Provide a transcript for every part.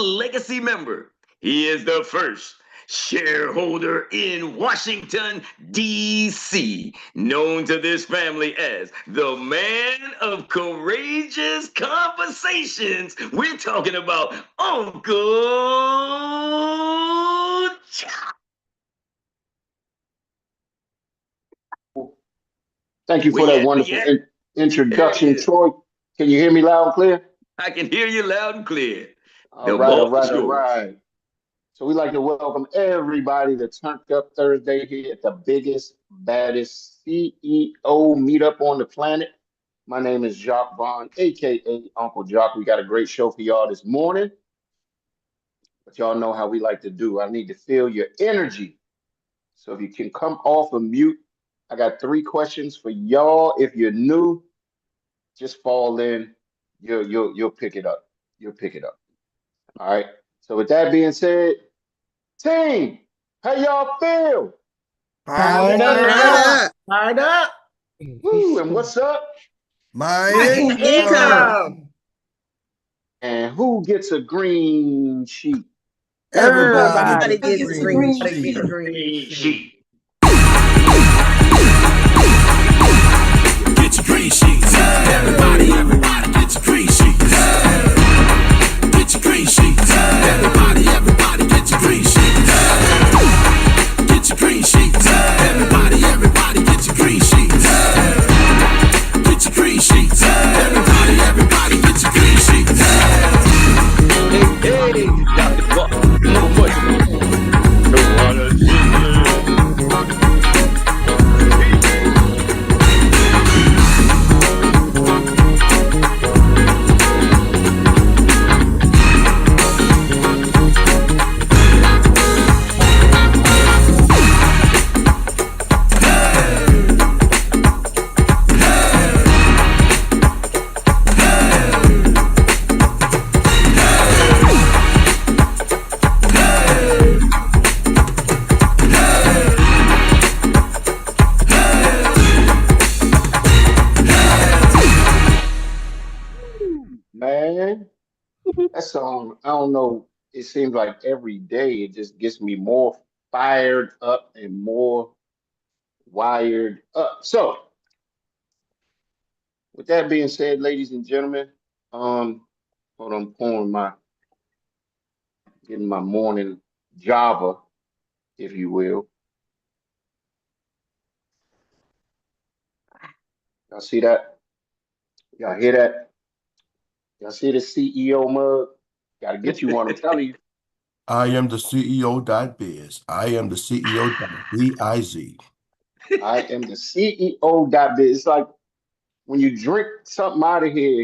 legacy member. He is the first shareholder in Washington, D.C., known to this family as the man of courageous conversations. We're talking about Uncle Chuck. Thank you for We that at, wonderful we at. There it introduction, is. Troy. Can you hear me loud and clear? I can hear you loud and clear. All The right, all ball right, is all yours. right. So we'd like to welcome everybody to Turned Up Thursday here at the biggest, baddest CEO meetup on the planet. My name is Jacques Vaughn, aka Uncle Jock. We got a great show for y'all this morning, but y'all know how we like to do. I need to feel your energy. So if you can come off of mute, I got 3 questions for y'all. If you're new, just fall in. You'll pick it up. You'll pick it up. All right. So with that being said, team, how y'all feel? Fired Fired up. up. Fired up. Woo, and what's up? My income. Income. And who gets a green sheet? Everybody Everybody gets a gets a green green sheet. sheet. Get your green sheets. Everybody get your green sheets. Get your green sheets. Everybody get your green sheets. Get your green sheets. Everybody get your green sheets. Get your green sheets. Everybody get your green sheets. Hey, Dr. Buck, no question. Don't wanna Man, that song, I don't know. It seems like every day it just gets me more fired up and more wired up. So, with that being said, ladies and gentlemen, hold on, getting my morning Java, if you will. Y'all see that? Y'all hear that? Y'all see the CEO mug? Gotta get you one, I'm telling you. I am the CEO.biz. I am the CEO.biz. I am the CEO. It's like when you drink something out of here,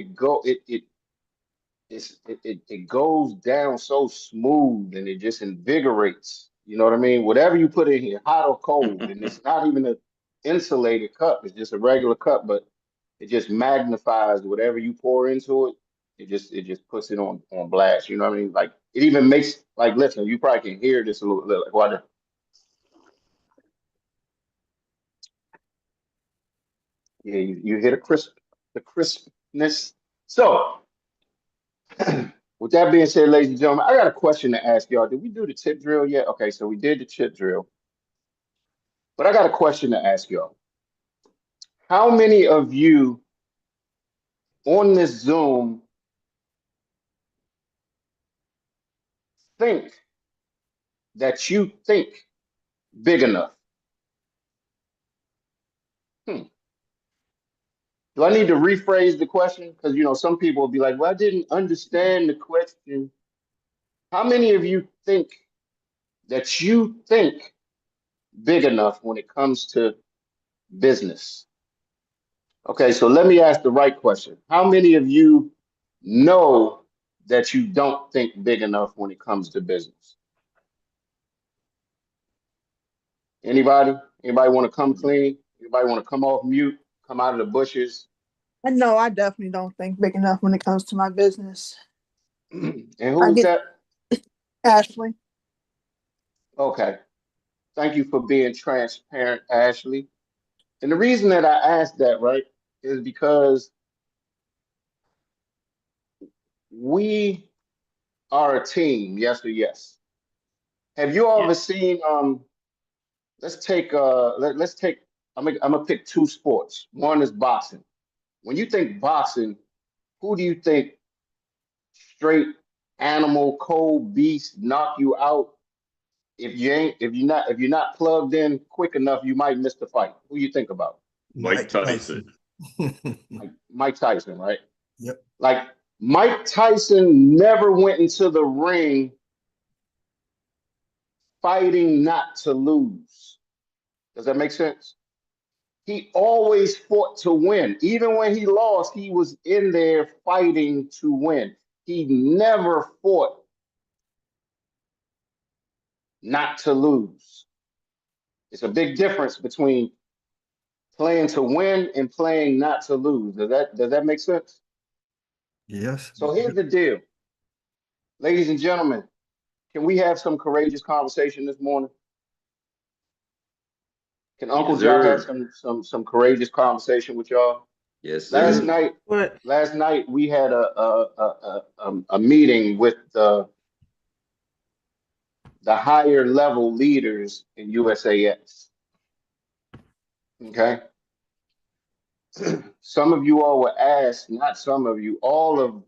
it goes down so smooth and it just invigorates. You know what I mean? Whatever you put in here, hot or cold, and it's not even an insulated cup, it's just a regular cup, but it just magnifies whatever you pour into it. It just puts it on blast. You know what I mean? Like it even makes like listen, you probably can hear this a little like what yeah, you hear the crispness. So with that being said, ladies and gentlemen, I got a question to ask y'all. Did we do the tip drill yet? Okay, so we did the tip drill, but I got a question to ask y'all. How many of you on this Zoom think that you think big enough? Hmm. Do I need to rephrase the question? Because some people will be like, "Well, I didn't understand the question." How many of you think that you think big enough when it comes to business? Okay, so let me ask the right question. How many of you know that you don't think big enough when it comes to business? Anybody? Anybody want to come clean? Anybody want to come off mute? Come out of the bushes? I know I definitely don't think big enough when it comes to my business. And I who's get that? Ashley. Okay. Thank you for being transparent, Ashley. And the reason that I asked that, right, is because we are a team? Yes or yes? Have you all ever seen let's take I'm gonna pick two sports. One is boxing. When you think boxing, who do you think straight animal, cold beast, knock you out? If you're not plugged in quick enough, you might miss the fight. Who you think about? Mike Tyson. Mike Tyson, right? Yep. Like Mike Tyson never went into the ring fighting not to lose. Does that make sense? He always fought to win. Even when he lost, he was in there fighting to win. He never fought not to lose. It's a big difference between playing to win and playing not to lose. Does that make sense? Yes. So here's the deal. Ladies and gentlemen, can we have some courageous conversation this morning? Can Uncle Yes, Jock have sir. some courageous conversation with y'all? Yes, Last sir. night, What? we had a meeting with the higher level leaders in USAX. Okay. Some of you all were asked, not some of you, all of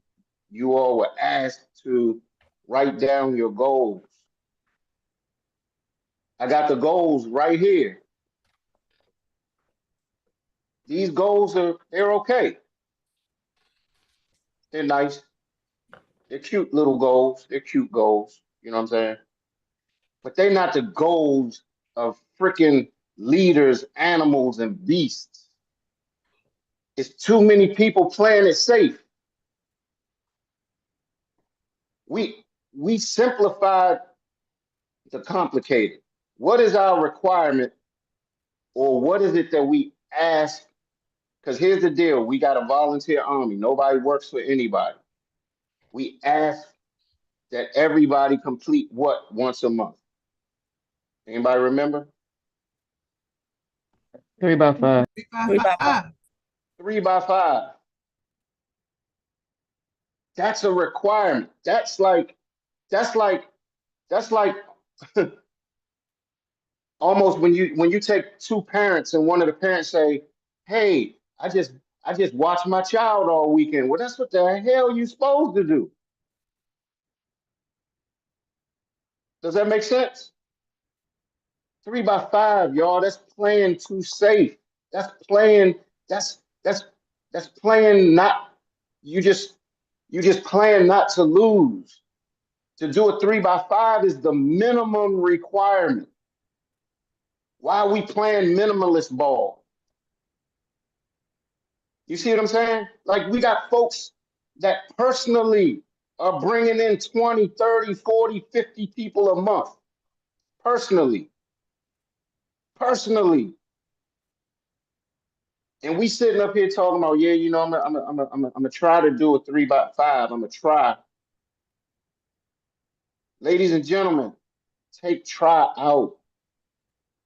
you all were asked to write down your goals. I got the goals right here. These goals they're okay. They're nice. They're cute little goals. They're cute goals. You know what I'm saying? But they're not the goals of freaking leaders, animals, and beasts. It's too many people playing it safe. We simplified the complicated. What is our requirement, or what is it that we ask? Because here's the deal: we got a volunteer army. Nobody works for anybody. We ask that everybody complete what once a month. Anybody remember? 3x5. 3x5. 3x5. That's a requirement. That's like almost when you take two parents and one of the parents say, "Hey, I just watched my child all weekend." Well, that's what the hell you supposed to do. Does that make sense? 3x5, y'all. That's playing too safe. That's playing. That's playing not. You just playing not to lose. To do a 3x5 is the minimum requirement. Why are we playing minimalist ball? You see what I'm saying? Like, we got folks that personally are bringing in 20, 30, 40, 50 people a month. Personally. And we sitting up here talking about, yeah, you know, I'm gonna try to do a 3x5. I'm gonna try. Ladies and gentlemen, take try out.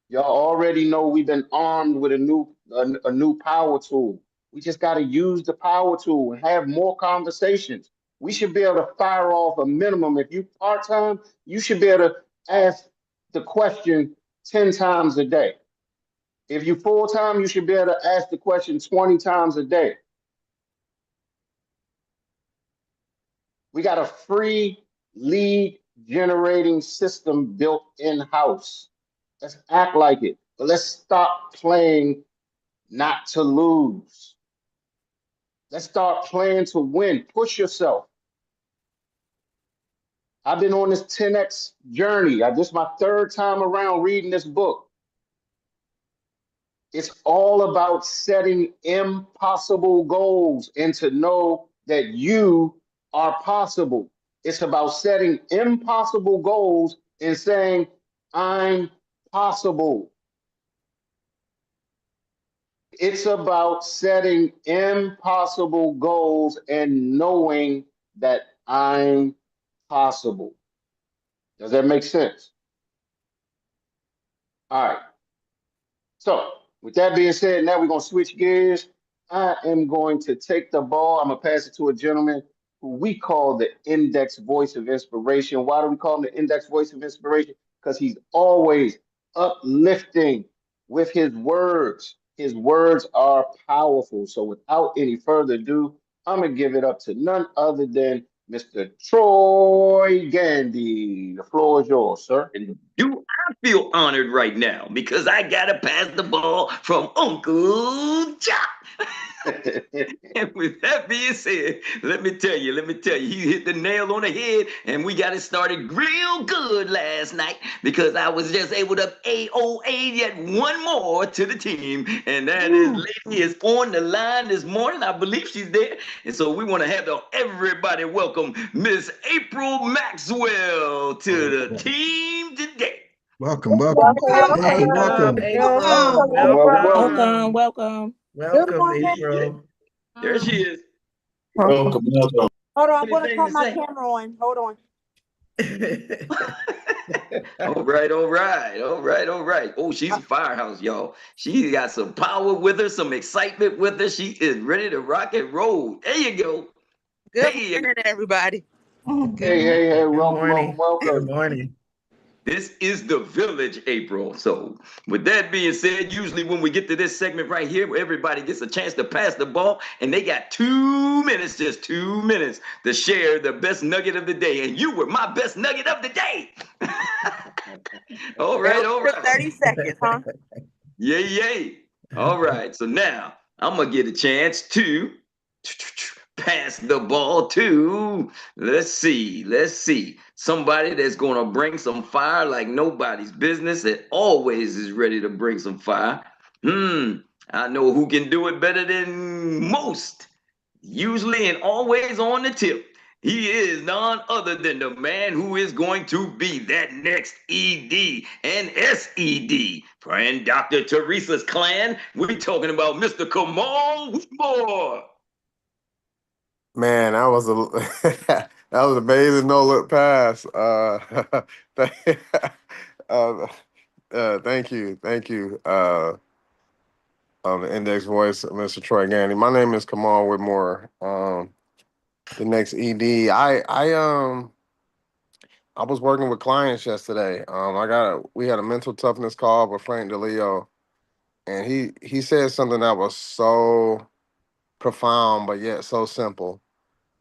Y'all already know we've been armed with a new power tool. We just got to use the power tool and have more conversations. We should be able to fire off a minimum. If you part-time, you should be able to ask the question 10 times a day. If you full-time, you should be able to ask the question 20 times a day. We got a free lead generating system built in-house. Let's act like it. But let's stop playing not to lose. Let's start playing to win. Push yourself. I've been on this 10X journey. This is my third time around reading this book. It's all about setting impossible goals and to know that you are possible. It's about setting impossible goals and saying, I'm possible. It's about setting impossible goals and knowing that I'm possible. Does that make sense? All right. So, with that being said, now we're going to switch gears. I am going to take the ball. I'm going to pass it to a gentleman who we call the index voice of inspiration. Why do we call him the index voice of inspiration? Because he's always uplifting with his words. His words are powerful. So without any further ado, I'm going to give it up to none other than Mr. Troy Gandy. The floor is yours, sir. And do I feel honored right now because I gotta pass the ball from Uncle Jock. And with that being said, let me tell you, he hit the nail on the head, and we got it started real good last night because I was just able to AOA yet one more to the team, and that is lady is on the line this morning. I believe she's there, and so we want to have everybody welcome Miss April Maxwell to the team today. Welcome. Hey, Welcome. April. Welcome. Welcome. Welcome, April. There she is. Welcome. Hold on, I'm going to Anything turn to my say? camera on. Hold on. All right. Oh, she's a firehouse, y'all. She got some power with her, some excitement with her. She is ready to rock and roll. There you go. Good Hey, morning, everybody. Hey, Good welcome. Good morning. this is the village, April. So, with that being said, usually when we get to this segment right here, where everybody gets a chance to pass the ball, and they got 2 minutes, just 2 minutes to share the best nugget of the day. And you were my best nugget of the day. All right. 30 seconds, huh? Yay. All right. So now I'm going to get a chance to pass the ball to, let's see, somebody that's going to bring some fire like nobody's business. That always is ready to bring some fire. I know who can do it better than most, usually and always on the tip. He is none other than the man who is going to be that next ED and SED. Friend Dr. Teresa's clan, we're talking about Mr. Kamal Whitmore. Man, that was a that was an amazing no look pass. Thank you. The index voice, Mr. Troy Gandy. My name is Kamal Whitmore. The next ED. I was working with clients yesterday. We had a mental toughness call with Frank DeLeo, and he said something that was so profound but yet so simple.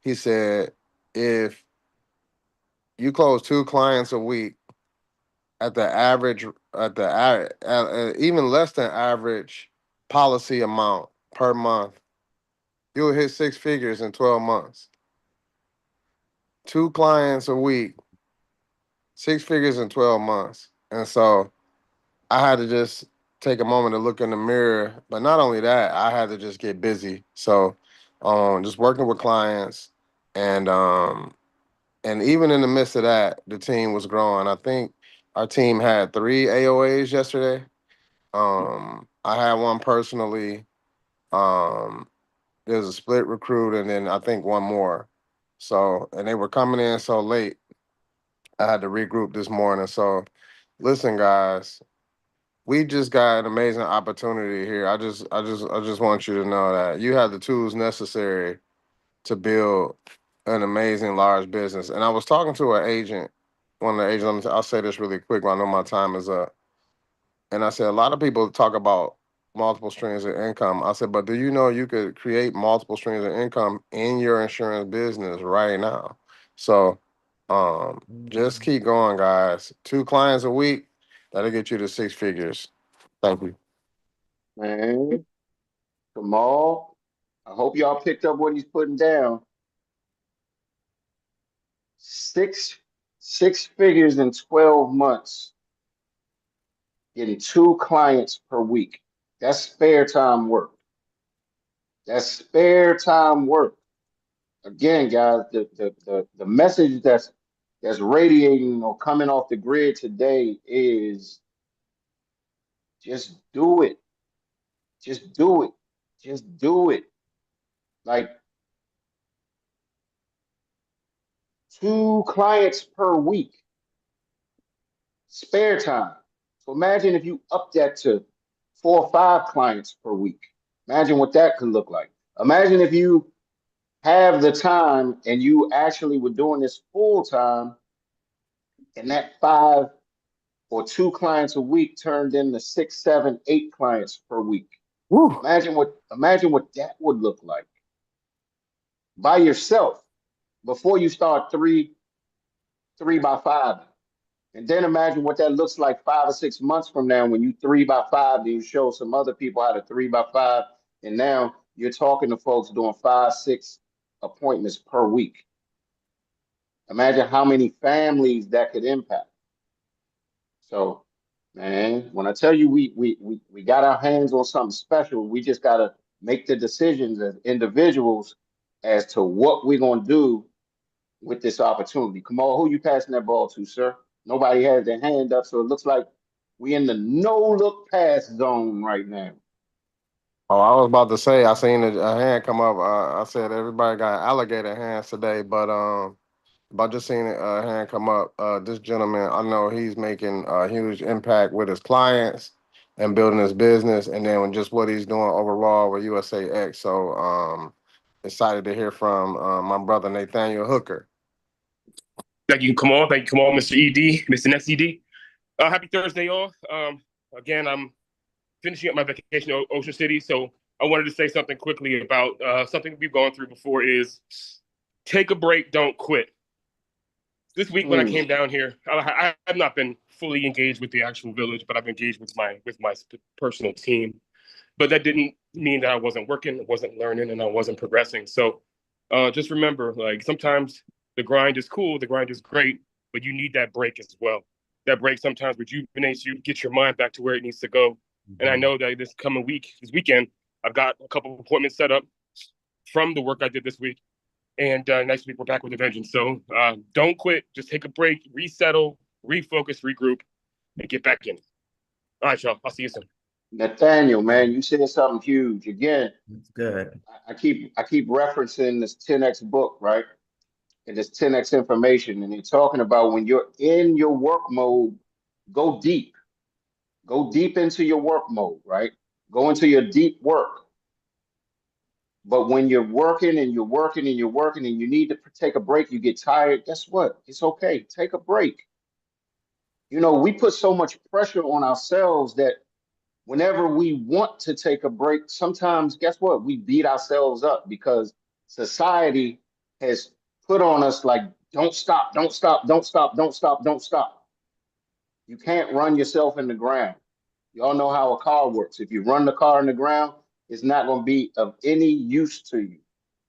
He said, if you close 2 clients a week at the average, even less than average policy amount per month, you'll hit 6 figures in 12 months. 2 clients a week, 6 figures in 12 months. And so I had to just take a moment to look in the mirror. But not only that, I had to just get busy. So just working with clients and even in the midst of that, the team was growing. I think our team had 3 AOAs yesterday. I had one personally. There's a split recruit, and then I think one more. So, and they were coming in so late, I had to regroup this morning. So, listen, guys, we just got an amazing opportunity here. I just want you to know that you have the tools necessary to build an amazing large business. And I was talking to an agent, one of the agents. I'll say this really quick. I know my time is up. And I said, a lot of people talk about multiple streams of income. I said, but do you know you could create multiple streams of income in your insurance business right now? So just keep going, guys. 2 clients a week, that'll get you to 6 figures. Thank you. Man, Kamal, I hope y'all picked up what he's putting down. Six figures in 12 months, getting 2 clients per week. That's spare time work. Again, guys, the message that's radiating or coming off the grid today is just do it. Just do it. Just do it. Like 2 clients per week. Spare time. So imagine if you up that to 4 or 5 clients per week. Imagine what that could look like. Imagine if you have the time and you actually were doing this full time, and that 5 or 2 clients a week turned into 6, 7, 8 clients per week. Woo. Imagine what that would look like by yourself before you start 3 by 5. And then imagine what that looks like 5 or 6 months from now when you 3 by 5, then you show some other people how to 3 by 5. And now you're talking to folks doing 5, 6 appointments per week. Imagine how many families that could impact. So, man, when I tell you we got our hands on something special, we just gotta make the decisions as individuals as to what we're gonna do with this opportunity. Come on, who you passing that ball to, sir? Nobody has their hand up, so it looks like we in the no look pass zone right now. Oh, I was about to say, I seen a hand come up. I said everybody got alligator hands today, but I just seen a hand come up. This gentleman, I know he's making a huge impact with his clients and building his business, and then just what he's doing overall with USAX. So excited to hear from my brother Nathaniel Hooker. Thank you, Kamal. Thank you, Kamal, Mr. ED, Mr. Next ED. Happy Thursday, all. Again, I'm finishing up my vacation in Ocean City, so I wanted to say something quickly about something we've gone through before is take a break, don't quit. This week when I came down here, I have not been fully engaged with the actual village, but I've engaged with my personal team. But that didn't mean that I wasn't working, I wasn't learning, and I wasn't progressing. So just remember, like, sometimes the grind is cool, the grind is great, but you need that break as well. That break sometimes rejuvenates you, gets your mind back to where it needs to go. And I know that this weekend, I've got a couple of appointments set up from the work I did this week. And next week, we're back with a vengeance. So don't quit. Just take a break, resettle, refocus, regroup, and get back in. All right, y'all. I'll see you soon. Nathaniel, man, you said something huge. Again, That's good. I keep referencing this 10X book, right? And this 10X information. And they're talking about when you're in your work mode, go deep. Go deep into your work mode, right? Go into your deep work. But when you're working and you're working and you're working and you need to take a break, you get tired, guess what? It's okay. Take a break. You know, we put so much pressure on ourselves that whenever we want to take a break, sometimes, guess what? We beat ourselves up because society has put on us like, don't stop, don't stop, don't stop, don't stop, don't stop. You can't run yourself in the ground. Y'all know how a car works. If you run the car in the ground, it's not going to be of any use to you.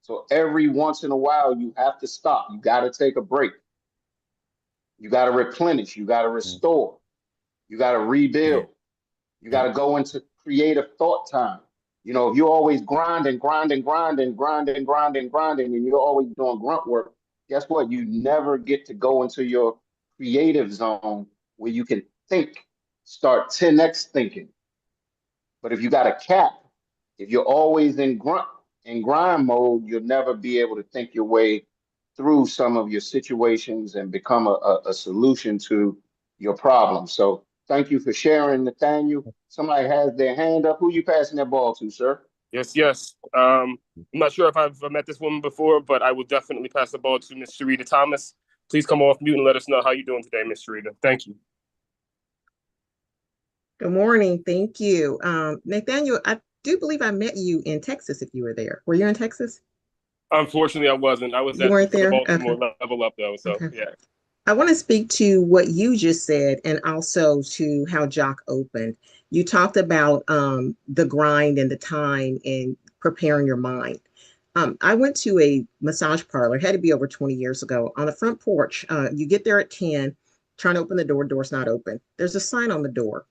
So every once in a while, you have to stop. You got to take a break. You got to replenish. You got to restore. You got to rebuild. You got to go into creative thought time. You know, if you're always grinding, and you're always doing grunt work, guess what? You never get to go into your creative zone where you can think, start 10X thinking. But if you got a cap, if you're always in grunt and grind mode, you'll never be able to think your way through some of your situations and become a solution to your problems. So thank you for sharing, Nathaniel. Somebody has their hand up. Who you passing that ball to, sir? Yes. I'm not sure if I've met this woman before, but I will definitely pass the ball to Miss Sharita Thomas. Please come off mute and let us know how you're doing today, Miss Sharita. Thank you. Good morning. Thank you. Nathaniel, I do believe I met you in Texas if you were there. Were you in Texas? Unfortunately, I wasn't. I was You weren't there? the Baltimore Level Up, though. So, Okay. yeah. I want to speak to what you just said and also to how Jock opened. You talked about the grind and the time and preparing your mind. I went to a massage parlor, it had to be over 20 years ago, on the front porch. You get there at 10, trying to open the door, door's not open. There's a sign on the door.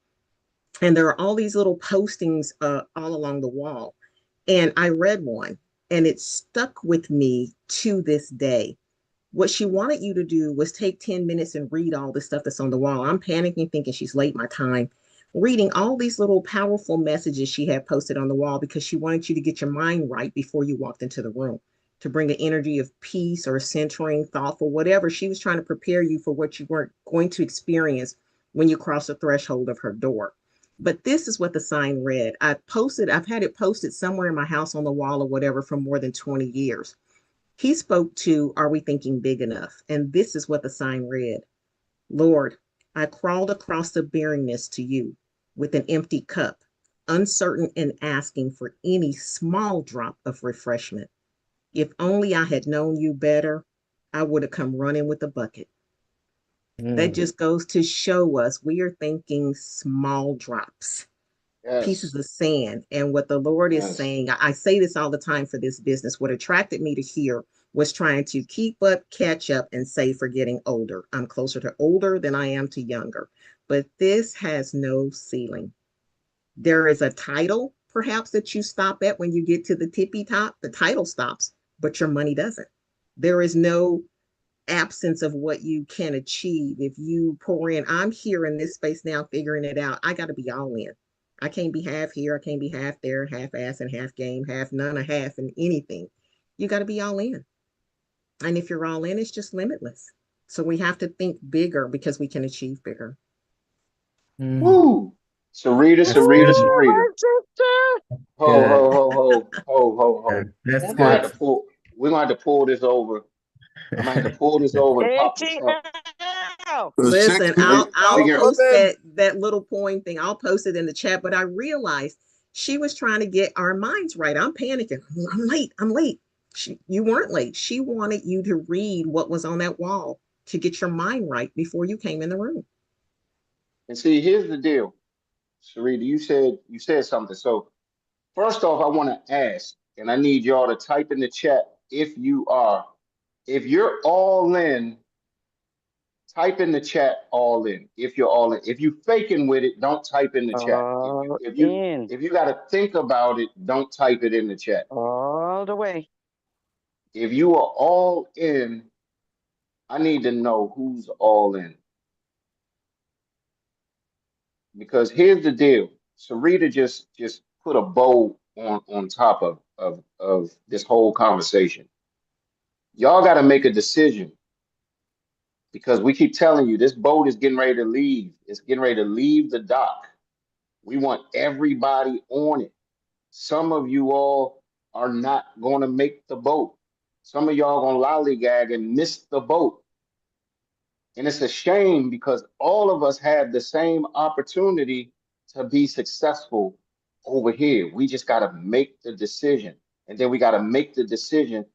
And there are all these little postings all along the wall. And I read one and it stuck with me to this day. What she wanted you to do was take 10 minutes and read all the stuff that's on the wall. I'm panicking, thinking she's late my time, reading all these little powerful messages she had posted on the wall because she wanted you to get your mind right before you walked into the room, to bring an energy of peace or centering, thoughtful, whatever. She was trying to prepare you for what you weren't going to experience when you cross the threshold of her door. But this is what the sign read. I've had it posted somewhere in my house on the wall or whatever for more than 20 years. He spoke to, are we thinking big enough? And this is what the sign read: Lord, I crawled across the barrenness to you with an empty cup, uncertain and asking for any small drop of refreshment. If only I had known you better, I would have come running with a bucket. That just goes to show us we are thinking small drops, pieces Yes. of sand. And what the Lord is Yes. saying, I say this all the time for this business. What attracted me to here was trying to keep up, catch up, and save for getting older. I'm closer to older than I am to younger. But this has no ceiling. There is a title, perhaps, that you stop at when you get to the tippy top. The title stops, but your money doesn't. There is no absence of what you can achieve if you pour in. I'm here in this space now figuring it out. I got to be all in. I can't be half here. I can't be half there, half ass and half game, half none, or half in anything. You got to be all in. And if you're all in, it's just limitless. So we have to think bigger because we can achieve bigger. Woo! Sarita, That's Sarita, good. Sarita. Ho, Good. ho, ho, ho, ho, ho, Yeah, ho. that's We're gonna have good. to pull. We're gonna have to pull this over. I'm gonna have to pull this over and pop the trunk. ATL. The Listen, sexy We I'll we y'all can. post coming. that little poem thing. I'll post it in the chat. But I realized she was trying to get our minds right. I'm panicking. I'm late. I'm late. You weren't late. She wanted you to read what was on that wall to get your mind right before you came in the room. And see, here's the deal, Sarita. You said something. So first off, I want to ask, and I need y'all to type in the chat if you are. If you're all in, type in the chat all in. If you're all in. If you faking with it, don't type in the chat. If you All if you in. if you got to think about it, don't type it in the chat. All the way. If you are all in, I need to know who's all in. Because here's the deal. Sarita just put a bow on top of this whole conversation. Y'all got to make a decision because we keep telling you this boat is getting ready to leave. It's getting ready to leave the dock. We want everybody on it. Some of you all are not going to make the boat. Some of y'all going to lollygag and miss the boat. And it's a shame because all of us had the same opportunity to be successful over here. We just got to make the decision. And then we got to make the decision.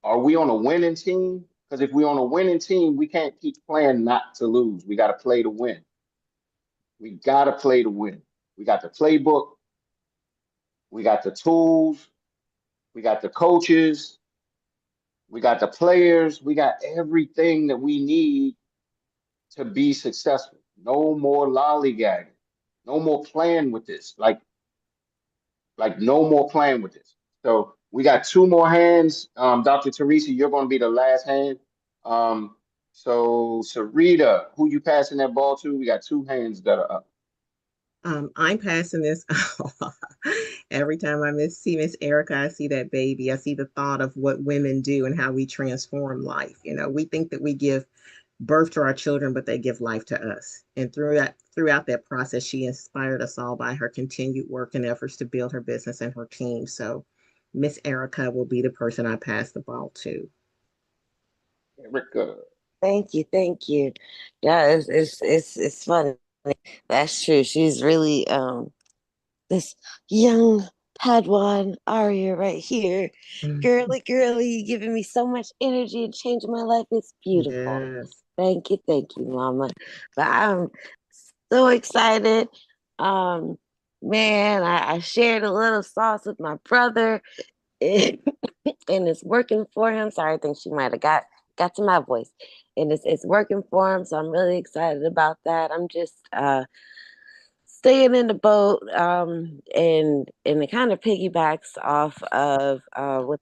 Are we on a winning team? Because if we're on a winning team, we can't keep playing not to lose. We got to play to win. We got to play to win. We got the playbook. We got the tools. We got the coaches. We got the players. We got everything that we need to be successful. No more lollygagging. No more playing with this. Like no more playing with this. So we got two more hands. Dr. Teresa, you're going to be the last hand. So Sarita, who you passing that ball to? We got two hands that are up. I'm passing this. Every time see Miss Erica, I see that baby. I see the thought of what women do and how we transform life. You know, we think that we give birth to our children, but they give life to us. And throughout that process, she inspired us all by her continued work and efforts to build her business and her team. So Miss Erica will be the person I pass the ball to. Erica. Thank you. Thank you. Yeah, it's funny. That's true. She's really this young Padawan Arya right here. Girly, giving me so much energy and changing my life. It's beautiful. Yes. Thank you, Mama. But I'm so excited. Um, man, I shared a little sauce with my brother, and, and it's working for him. Sorry, I think she might have got to my voice, and it's working for him. So I'm really excited about that. I'm just staying in the boat, and it kind of piggybacks off of what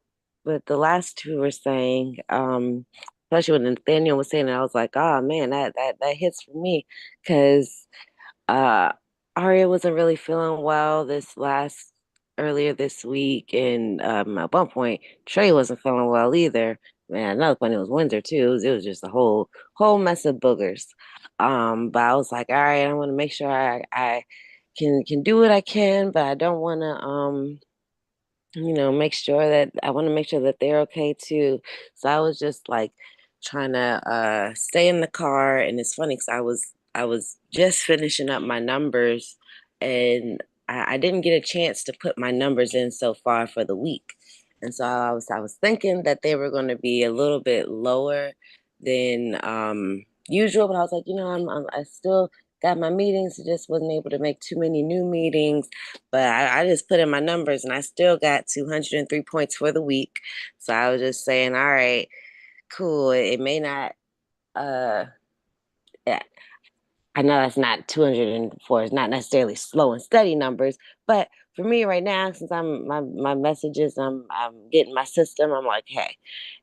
the last two were saying, especially when Nathaniel was saying it. I was like, oh man, that hits for me, because Aria wasn't really feeling well earlier this week, and at one point Trey wasn't feeling well either. Man, another point, it was winter too. It was just a whole mess of boogers. But I was like, all right, I want to make sure I can do what I can, but I don't want to make sure that I want to make sure that they're okay too. So I was just like trying to stay in the car, and it's funny because I was just finishing up my numbers, and I didn't get a chance to put my numbers in so far for the week, and so I was thinking that they were going to be a little bit lower than usual, but I was like, I still got my meetings, just wasn't able to make too many new meetings. But I just put in my numbers and I still got 203 points for the week. So I was just saying, all right, cool. It may not, uh, yeah, I know that's not 204. It's not necessarily slow and steady numbers, but for me right now, since my messages, I'm getting my system. I'm like, hey,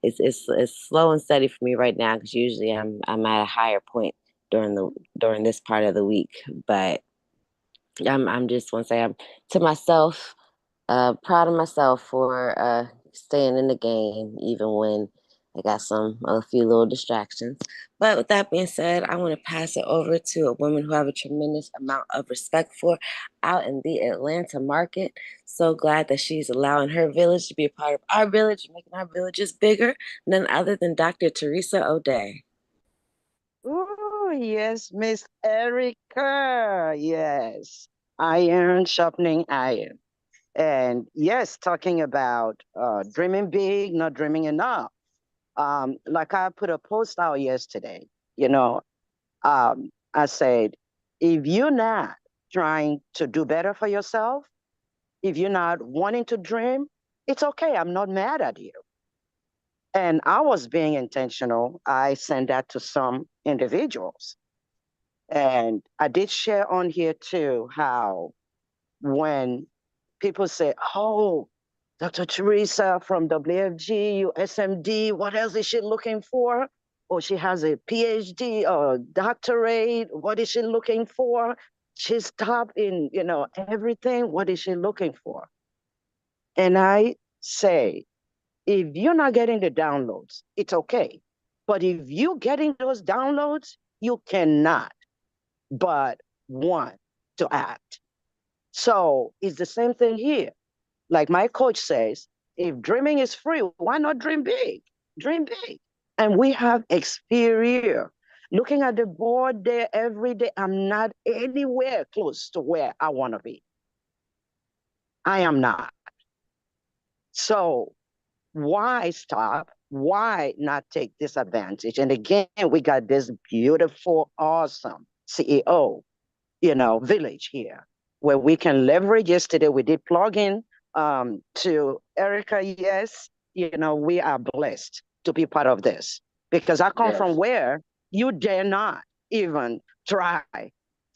it's slow and steady for me right now because usually I'm at a higher point during this part of the week. But I'm just want to say I'm to myself. Proud of myself for staying in the game, even when I got a few little distractions. But with that being said, I want to pass it over to a woman who I have a tremendous amount of respect for out in the Atlanta market. So glad that she's allowing her village to be a part of our village, making our villages bigger. None other than Dr. Teresa O'Day. Oh, yes, Miss Erica. Yes. Iron sharpening iron. And yes, talking about dreaming big, not dreaming enough. Like I put a post out yesterday, I said, if you're not trying to do better for yourself, if you're not wanting to dream, it's okay. I'm not mad at you. And I was being intentional. I sent that to some individuals. And I did share on here too how when people say, oh, Dr. Teresa from WFG, SMD, what else is she looking for? Or she has a PhD or doctorate. What is she looking for? She's top in, everything. What is she looking for? And I say, if you're not getting the downloads, it's okay. But if you're getting those downloads, you cannot but want to act. So it's the same thing here. Like my coach says, if dreaming is free, why not dream big? Dream big. And we have experience. Looking at the board there every day, I'm not anywhere close to where I want to be. I am not. So why stop? Why not take this advantage? And again, we got this beautiful, awesome CEO, village here where we can leverage. Yesterday, we did plug in to Erica. Yes, we are blessed to be part of this because I come from Yes. where you dare not even try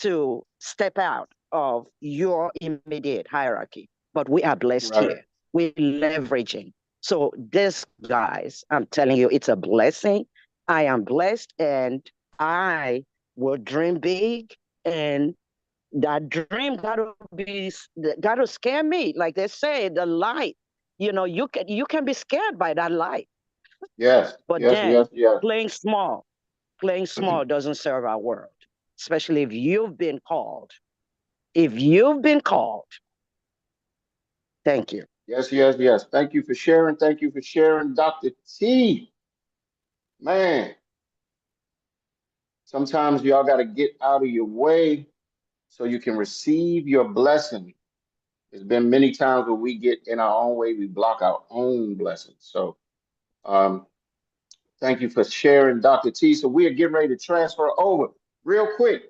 to step out of your immediate hierarchy. But we are blessed Right. here. We're leveraging. So this, guys, I'm telling you, it's a blessing. I am blessed and I will dream big and that dream gotta scare me. Like they say, the light, you can be scared by that light. Yes. But Yes. then Yes. Yes. playing small doesn't serve our world, especially if you've been called. If you've been called, thank you. Yes. Yes. Yes. Thank you for sharing. Thank you for sharing, Dr. T. Man, sometimes y'all got to get out of your way so you can receive your blessing. There's been many times where we get in our own way, we block our own blessings. So, um, thank you for sharing, Dr. T. So we are getting ready to transfer over real quick.